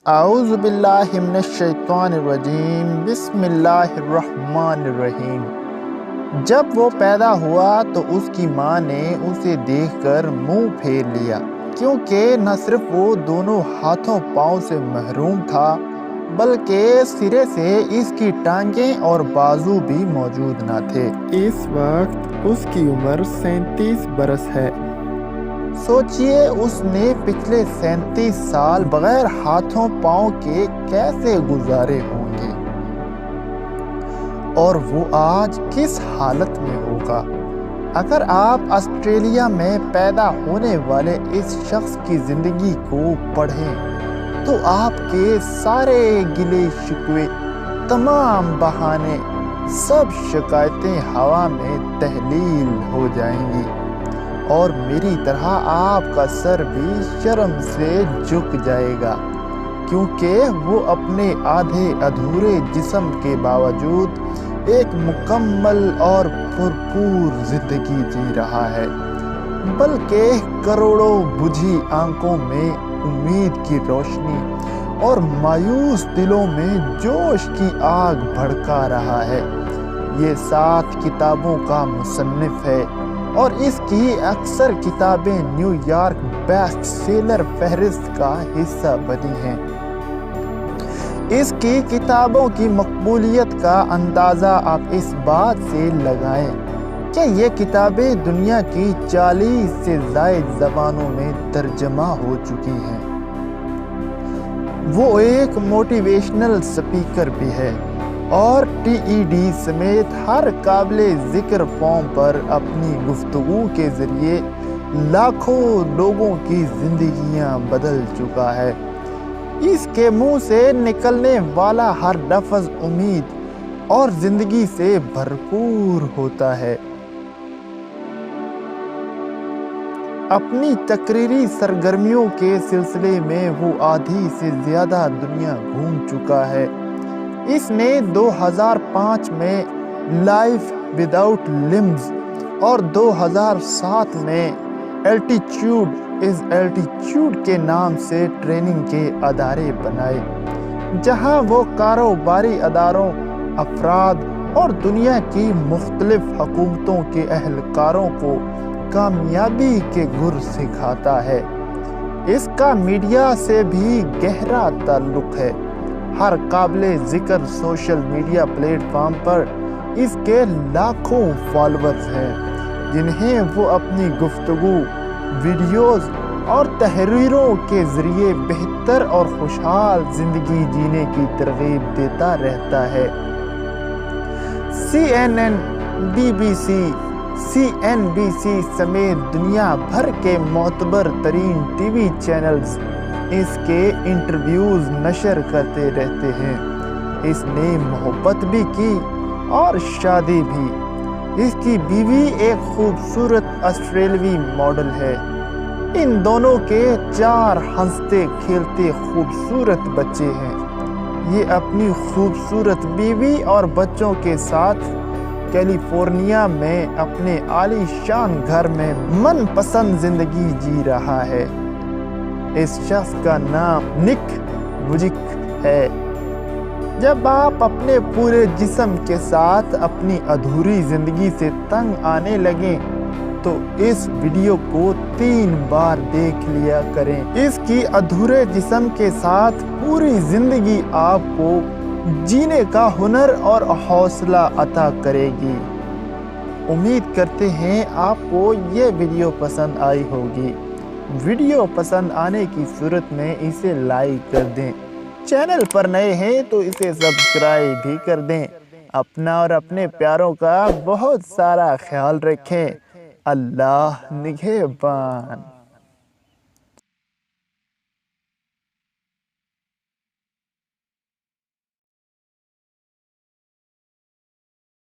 اعوذ باللہ من الشیطان الرجیم بسم اللہ الرحمن الرحیم۔ جب وہ پیدا ہوا تو اس کی ماں نے اسے دیکھ کر منہ پھیر لیا، کیونکہ نہ صرف وہ دونوں ہاتھوں پاؤں سے محروم تھا بلکہ سرے سے اس کی ٹانگیں اور بازو بھی موجود نہ تھے۔ اس وقت اس کی عمر 37 برس ہے۔ سوچئے اس نے پچھلے 37 سال بغیر ہاتھوں پاؤں کے کیسے گزارے ہوں گے، اور وہ آج کس حالت میں ہوگا۔ اگر آپ آسٹریلیا میں پیدا ہونے والے اس شخص کی زندگی کو پڑھیں تو آپ کے سارے گلے شکوے، تمام بہانے، سب شکایتیں ہوا میں تحلیل ہو جائیں گی، اور میری طرح آپ کا سر بھی شرم سے جھک جائے گا، کیونکہ وہ اپنے آدھے ادھورے جسم کے باوجود ایک مکمل اور بھرپور زندگی جی رہا ہے، بلکہ کروڑوں بجھی آنکھوں میں امید کی روشنی اور مایوس دلوں میں جوش کی آگ بھڑکا رہا ہے۔ یہ 7 کتابوں کا مصنف ہے، اور اس کی اکثر کتابیں نیو یارک بیسٹ سیلر فہرست کا حصہ بنی ہیں۔ اس کی کتابوں کی مقبولیت کا اندازہ آپ اس بات سے لگائیں کہ یہ کتابیں دنیا کی 40 سے زائد زبانوں میں ترجمہ ہو چکی ہیں۔ وہ ایک موٹیویشنل اسپیکر بھی ہے، اور TED سمیت ہر قابل ذکر فارم پر اپنی گفتگو کے ذریعے لاکھوں لوگوں کی زندگیاں بدل چکا ہے۔ اس کے منہ سے نکلنے والا ہر لفظ امید اور زندگی سے بھرپور ہوتا ہے۔ اپنی تقریری سرگرمیوں کے سلسلے میں وہ آدھی سے زیادہ دنیا گھوم چکا ہے۔ اس نے 2005 میں لائف وداؤٹ لمبز اور 2007 میں الٹیٹیوڈ از الٹیٹیوڈ کے نام سے ٹریننگ کے ادارے بنائے، جہاں وہ کاروباری اداروں، افراد اور دنیا کی مختلف حکومتوں کے اہلکاروں کو کامیابی کے گر سکھاتا ہے۔ اس کا میڈیا سے بھی گہرا تعلق ہے۔ ہر قابل ذکر سوشل میڈیا پلیٹ فارم پر اس کے لاکھوں فالوورز ہیں، جنہیں وہ اپنی گفتگو، ویڈیوز اور تحریروں کے ذریعے بہتر اور خوشحال زندگی جینے کی ترغیب دیتا رہتا ہے۔ CNN، BBC، CNBC سمیت دنیا بھر کے معتبر ترین TV چینلز اس کے انٹرویوز نشر کرتے رہتے ہیں۔ اس نے محبت بھی کی اور شادی بھی۔ اس کی بیوی ایک خوبصورت آسٹریلوی ماڈل ہے۔ ان دونوں کے 4 ہنستے کھیلتے خوبصورت بچے ہیں۔ یہ اپنی خوبصورت بیوی اور بچوں کے ساتھ کیلیفورنیا میں اپنے عالی شان گھر میں من پسند زندگی جی رہا ہے۔ اس شخص کا نام نک ووجیک ہے۔ جب آپ اپنے پورے جسم کے ساتھ اپنی ادھوری زندگی سے تنگ آنے لگیں تو اس ویڈیو کو 3 بار دیکھ لیا کریں۔ اس کی ادھورے جسم کے ساتھ پوری زندگی آپ کو جینے کا ہنر اور حوصلہ عطا کرے گی۔ امید کرتے ہیں آپ کو یہ ویڈیو پسند آئی ہوگی۔ ویڈیو پسند آنے کی صورت میں اسے لائک کر دیں۔ چینل پر نئے ہیں تو اسے سبسکرائب بھی کر دیں۔ اپنا اور اپنے پیاروں کا بہت سارا خیال رکھیں۔ اللہ نگہبان۔